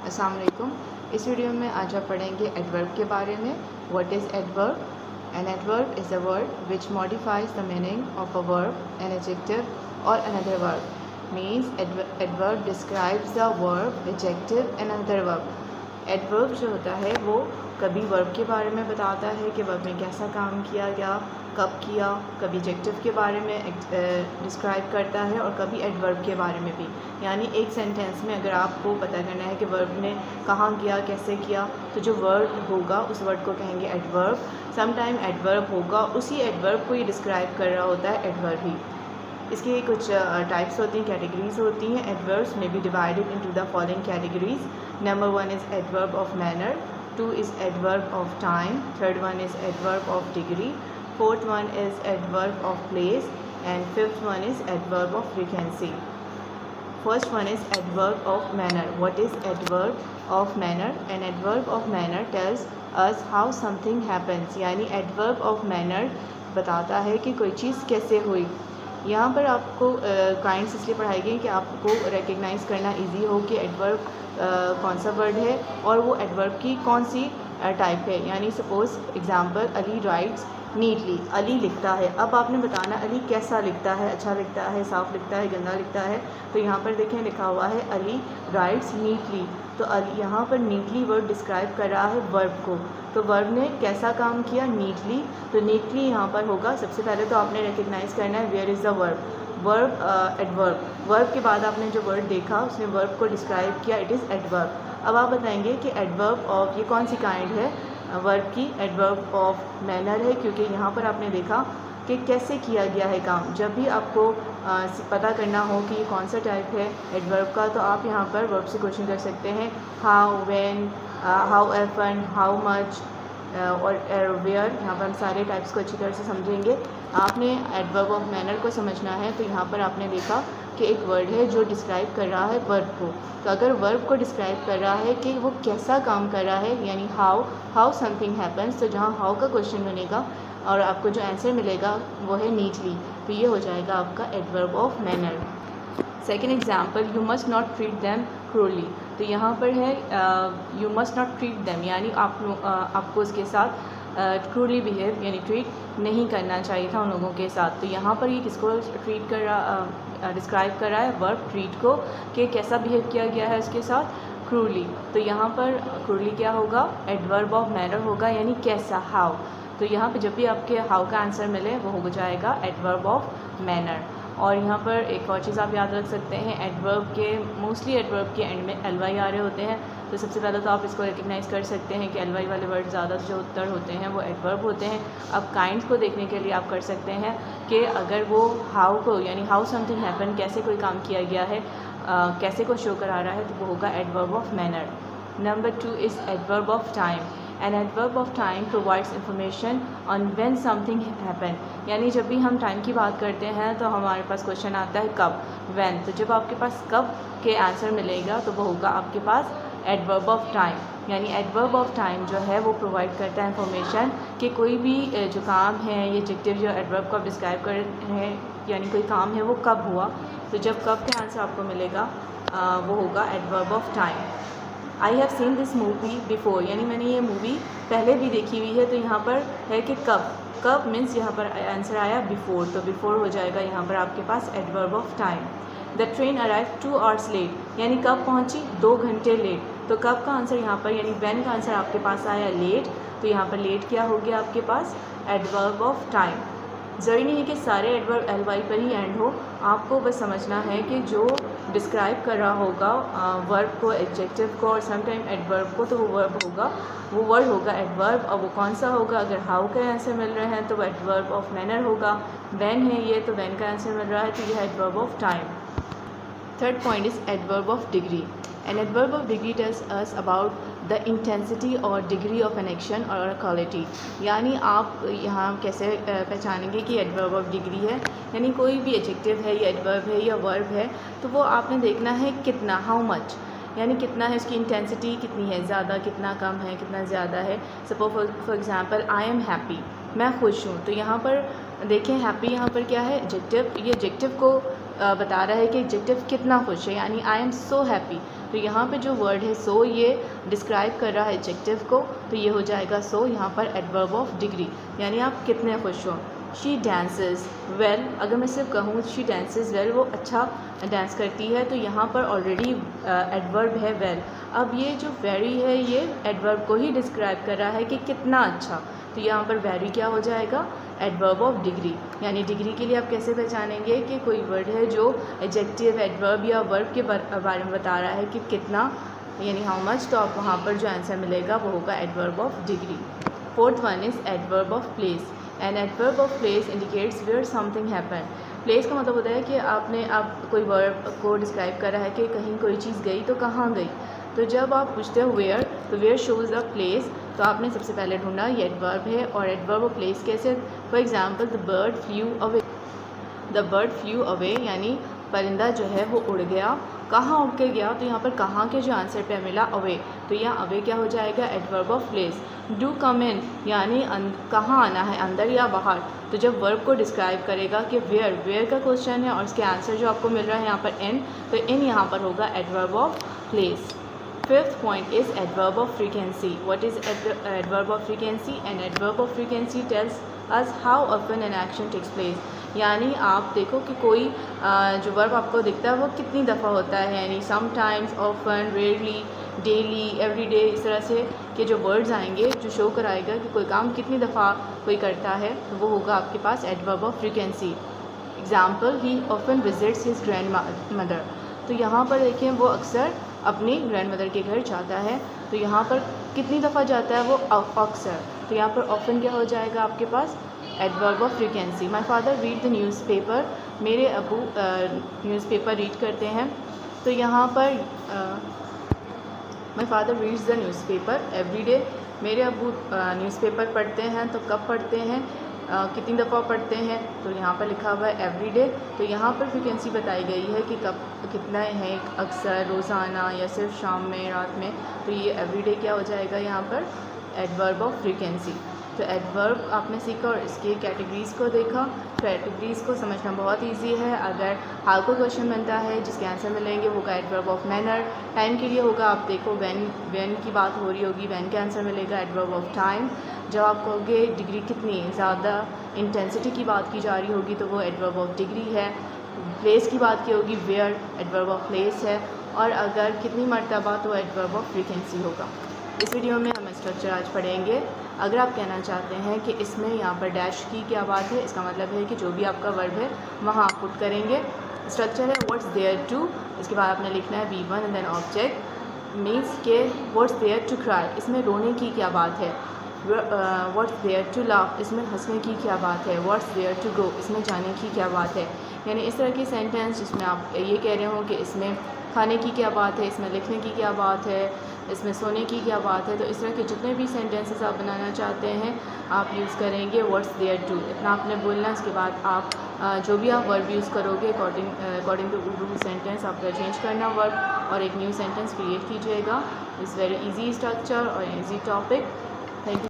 अस्सलाम वालेकुम। इस वीडियो में आज आप पढ़ेंगे एडवर्ब के बारे में। What is adverb? An adverb is a word which modifies the meaning of a verb, an adjective और another verb. Means adverb describes the verb, adjective and another verb. Adverb जो होता है वो कभी वर्ब के बारे में बताता है कि वर्ब में कैसा काम किया गया, कब किया, कभी एडजेक्टिव के बारे में डिस्क्राइब करता है और कभी एडवर्ब के बारे में भी। यानी एक सेंटेंस में अगर आपको पता करना है कि वर्ब ने कहाँ किया, कैसे किया, तो जो वर्ड होगा उस वर्ड को कहेंगे एडवर्ब। समटाइम एडवर्ब होगा, उसी एडवर्ब को ये डिस्क्राइब कर रहा होता है एडवर्ब ही। इसकी कुछ टाइप्स होती हैं, कैटेगरीज होती हैं। एडवर्ब्स में be divided into the following categories. Number 1 is adverb of manner, 2 is adverb of time, 3rd one is adverb of degree, 4th one is adverb of place, and 5th one is adverb of frequency. First one is adverb of manner. What is adverb of manner? An adverb of manner tells us how something happens. यानी adverb of manner बताता है कि कोई चीज़ कैसे हुई। यहाँ पर आपको काइंड्स इसलिए पढ़ाई गई कि आपको रिकग्नाइज़ करना इजी हो कि एडवर्ब कौन सा वर्ड है और वो एडवर्ब की कौन सी टाइप है। यानी suppose example, Ali rights neatly, Ali लिखता है। अब आपने बताना अली कैसा लिखता है, अच्छा लिखता है, साफ़ लिखता है, गंदा लिखता है। तो यहाँ पर देखें लिखा हुआ है अली राइट्स नीटली। तो अली यहाँ पर नीटली वर्ड डिस्क्राइब कर रहा है वर्ब को। तो वर्ब ने कैसा काम किया, नीटली। तो नीटली यहाँ पर होगा। सबसे पहले तो आपने रिकग्नाइज़ करना है where is the verb. Verb adverb, verb के बाद आपने जो वर्ड देखा उसने वर्ब को डिस्क्राइब किया, इट इज़ एडवर्ब। अब आप बताएंगे कि एडवर्ब ऑफ ये कौन सी काइंड है वर्ब की। एडवर्ब ऑफ मैनर है, क्योंकि यहाँ पर आपने देखा कि कैसे किया गया है काम। जब भी आपको पता करना हो कि ये कौन सा टाइप है एडवर्ब का, तो आप यहाँ पर वर्ब से क्वेश्चन कर सकते हैं। How, when, how एफन, how much और वेयर। यहाँ पर हम सारे टाइप्स को अच्छी तरह से समझेंगे। आपने एडवर्ब ऑफ मैनर को समझना है तो यहाँ पर आपने देखा कि एक वर्ड है जो डिस्क्राइब कर रहा है वर्ब को। तो अगर वर्ब को डिस्क्राइब कर रहा है कि वो कैसा काम कर रहा है, यानी हाउ समथिंग हैपन्स, तो जहाँ हाउ का क्वेश्चन बनेगा और आपको जो आंसर मिलेगा वो है नीटली। तो ये हो जाएगा आपका adverb of manner. Second example, you must not treat them cruelly. तो यहाँ पर है you must not treat them, यानी आपको उसके साथ क्रूरली बिहेव यानी ट्रीट नहीं करना चाहिए था उन लोगों के साथ। तो यहाँ पर ये किसको ट्रीट कर रहा, डिस्क्राइब कर रहा है वर्ब ट्रीट को, कि कैसा बिहेव किया गया है उसके साथ, क्रूरली। तो यहाँ पर क्रूरली क्या होगा, एडवर्ब ऑफ मैनर होगा, यानी कैसा, हाउ। तो यहाँ पे जब भी आपके हाउ का आंसर मिले वो हो जाएगा एडवर्ब ऑफ मैनर। और यहाँ पर एक और चीज़ आप याद रख सकते हैं, एडवर्ब के मोस्टली एडवर्ब के एंड में एल वाई आ रहे होते हैं। तो सबसे पहले तो आप इसको रिकग्नाइज़ कर सकते हैं कि एल वाई वाले वर्ड ज़्यादा जो उत्तर होते हैं वो एडवर्ब होते हैं। अब काइंड्स को देखने के लिए आप कर सकते हैं कि अगर वो हाउ को, यानी हाउ समथिंग हैपन, कैसे कोई काम किया गया है, कैसे को शो करा रहा है, तो वो होगा adverb of manner. Number 2 is adverb of time. N adverb of time provides information on when something happen. यानी जब भी हम टाइम की बात करते हैं तो हमारे पास क्वेश्चन आता है कब, व्हेन। तो जब आपके पास कब के आंसर मिलेगा तो वो होगा आपके पास एडवर्ब ऑफ टाइम। यानी एडवर्ब ऑफ टाइम जो है वो प्रोवाइड करता है इंफॉर्मेशन कि कोई भी जो काम है, ये एडजेक्टिव जो एडवर्ब को आप डिस्क्राइब कर रहे हैं, यानी कोई काम है वो कब हुआ। तो जब कब के आंसर आपको मिलेगा वो होगा adverb of time. I have seen this movie before, यानी मैंने ये मूवी पहले भी देखी हुई है। तो यहाँ पर है कि कब मीन्स यहाँ पर आंसर आया बिफोर, तो बिफोर हो जाएगा यहाँ पर आपके पास adverb of time. The train arrive 2 hours late, यानी कब पहुँची, 2 घंटे लेट। तो कब का आंसर यहाँ पर, यानी व्हेन का आंसर आपके पास आया लेट। तो यहाँ पर लेट क्या हो गया आपके पास, एडवर्ब ऑफ टाइम। ज़रूरी नहीं है कि सारे एडवर्ब एल वाई पर ही एंड हो, आपको बस समझना है कि जो डिस्क्राइब कर रहा होगा वर्ब को, एडजेक्टिव को और समटाइम एडवर्ब को, तो वो वर्ब होगा, वो वर्ड होगा एडवर्ब। और वो कौन सा होगा, अगर हाउ का आंसर मिल रहे हैं तो वो एडवर्ब ऑफ मैनर होगा। व्हेन है ये, तो व्हेन का आंसर मिल रहा है तो यह adverb of time. Third point is adverb of degree. N adverb of degree tells us about the intensity और डिग्री ऑफ एन एक्शन और क्वालिटी। यानी आप यहाँ कैसे पहचानेंगे कि एडवर्ब ऑफ डिग्री है, यानी कोई भी एडजेक्टिव है या एडवर्ब है या वर्ब है, तो वो आपने देखना है कितना, हाउ मच, यानी कितना है उसकी इंटेंसिटी, कितनी है, ज़्यादा, कितना कम है, कितना ज़्यादा है। Suppose for example, I am happy, मैं खुश हूँ। तो यहाँ पर देखें हैप्पी यहाँ पर क्या है, एडजेक्टिव। ये एडजेक्टिव को बता रहा है कि एडजेक्टिव कितना खुश है, यानी आई एम सो हैप्पी। तो यहाँ पे जो वर्ड है सो ये डिस्क्राइब कर रहा है एडजेक्टिव को, तो ये हो जाएगा सो यहाँ पर एडवर्ब ऑफ डिग्री, यानी आप कितने खुश हो। शी डांसेस वेल, अगर मैं सिर्फ कहूँ शी डांसेस वेल, वो अच्छा डांस करती है, तो यहाँ पर ऑलरेडी एडवर्ब है वेल। अब ये जो वेरी है ये एडवर्ब को ही डिस्क्राइब कर रहा है कि कितना अच्छा, तो यहाँ पर वेरी क्या हो जाएगा, एडवर्ब ऑफ डिग्री। यानी डिग्री के लिए आप कैसे पहचानेंगे कि कोई वर्ड है जो एडजेक्टिव, एडवर्ब या वर्ब के बारे में बता रहा है कि कितना, यानी हाउ मच, तो आप वहाँ पर जो आंसर मिलेगा वो होगा adverb of degree. Fourth one is adverb of place. An adverb of place indicates where something happen. Place का मतलब होता है कि आप कोई वर्ब को डिस्क्राइब कर रहा है कि कहीं कोई चीज़ गई तो कहाँ गई। तो जब आप पूछते हो वेयर, तो वेयर शोज़ अ प्लेस, तो आपने सबसे पहले ढूंढा ये एडवर्ब है। और एडवर्ब ऑफ प्लेस कैसे, for example the bird flu away. The bird flu away यानी परिंदा जो है वो उड़ गया। कहाँ उड़ के गया, तो यहाँ पर कहाँ के जो आंसर पे मिला अवे, तो यहाँ अवे क्या हो जाएगा, adverb of place. Do come in यानी कहाँ आना है, अंदर या बाहर। तो जब वर्ब को डिस्क्राइब करेगा कि वेयर का क्वेश्चन है और इसके आंसर जो आपको मिल रहा है यहाँ पर इन, तो इन यहाँ पर होगा adverb of place. Fifth point is adverb of frequency. What is adverb of frequency? An adverb of frequency tells us how often an action takes place. यानी आप देखो कि कोई जो वर्ब आपको दिखता है वो कितनी दफ़ा होता है, यानी sometimes, often, rarely, daily, everyday, इस तरह से के जो वर्ड्स आएंगे जो शो कराएगा कि कोई काम कितनी दफ़ा कोई करता है, तो वो होगा आपके पास adverb of frequency. Example, he often visits his grandmother. तो यहाँ पर देखें वो अक्सर अपनी ग्रैंड मदर के घर जाता है, तो यहाँ पर कितनी दफ़ा जाता है वो अक्सर, तो यहाँ पर ऑफन क्या हो जाएगा आपके पास, adverb of frequency. My father read the newspaper, मेरे अबू न्यूज़पेपर रीड करते हैं, तो यहाँ पर my father reads the newspaper every day. मेरे अबू न्यूज़पेपर पढ़ते हैं, तो कब पढ़ते हैं, कितनी दफ़ा पढ़ते हैं, तो यहाँ पर लिखा हुआ है एवरी डे। तो यहाँ पर फ्रीक्वेंसी बताई गई है कि कब कितना है, अक्सर, रोज़ाना या सिर्फ शाम में, रात में, तो ये एवरी डे क्या हो जाएगा यहाँ पर, एडवर्ब ऑफ फ्रीक्वेंसी। तो एडवर्ब आपने सीखा और इसकी कैटेगरीज़ को देखा। कैटेगरीज़ को समझना बहुत इजी है। अगर हाल को क्वेश्चन बनता है जिसके आंसर मिलेंगे वो होगा एडवर्ब ऑफ मैनर। टाइम के लिए होगा, आप देखो व्हेन की बात हो रही होगी, व्हेन के आंसर मिलेगा एडवर्ब ऑफ टाइम। जब आप कहोगे डिग्री कितनी ज़्यादा इंटेंसिटी की बात की जा रही होगी तो वो एडवर्ब ऑफ डिग्री है। प्लेस की बात की होगी, वेयर, एडवर्ब ऑफ प्लेस है। और अगर कितनी मरतबा, तो एडवर्ब ऑफ फ्रीक्वेंसी होगा। इस वीडियो में हम स्ट्रक्चर आज पढ़ेंगे। अगर आप कहना चाहते हैं कि इसमें यहाँ पर डैश की क्या बात है, इसका मतलब है कि जो भी आपका वर्ब है वहाँ आप पुट करेंगे। स्ट्रक्चर है व्हाट्स देयर टू, इसके बाद आपने लिखना है V1 and then object. Means के व्हाट्स देयर टू क्राई, इसमें रोने की क्या बात है। व्हाट्स देयर टू लाफ, इसमें हंसने की क्या बात है। व्हाट्स देयर टू गो, इसमें जाने की क्या बात है। यानी इस तरह की सेंटेंस जिसमें आप ये कह रहे हो कि इसमें खाने की क्या बात है, इसमें लिखने की क्या बात है, इसमें सोने की क्या बात है। तो इस तरह के जितने भी सेंटेंसेस आप बनाना चाहते हैं आप यूज़ करेंगे व्हाट्स देयर टू, इतना आपने बोलना। इसके बाद आप जो भी आप वर्ब यूज़ करोगे अकॉर्डिंग टू उर्दू सेंटेंस आपका चेंज करना वर्ब और एक न्यू सेंटेंस क्रिएट कीजिएगा। इट्स वेरी इजी स्ट्रक्चर और इजी टॉपिक। Thank you.